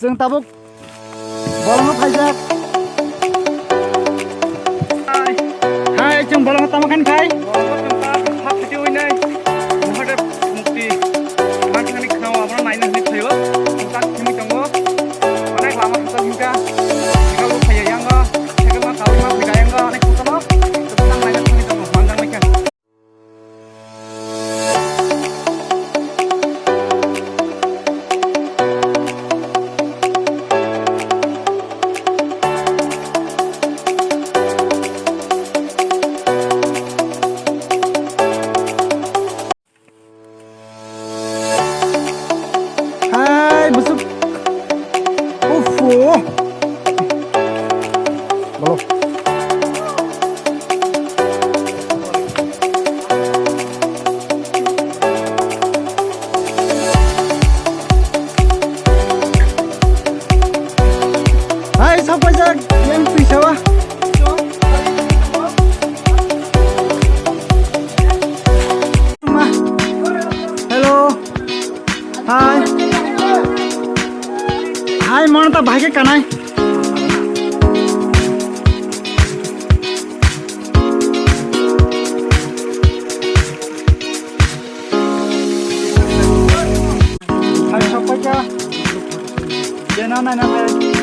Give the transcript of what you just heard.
जों दाबो बलंआव फायजाक हाय जों बलंआव तामाखान खाय busuk ufo belum hai siapa aja yang bisa wah hello hai हाय मन त भागे कनाय हाय सपैका जेना नायना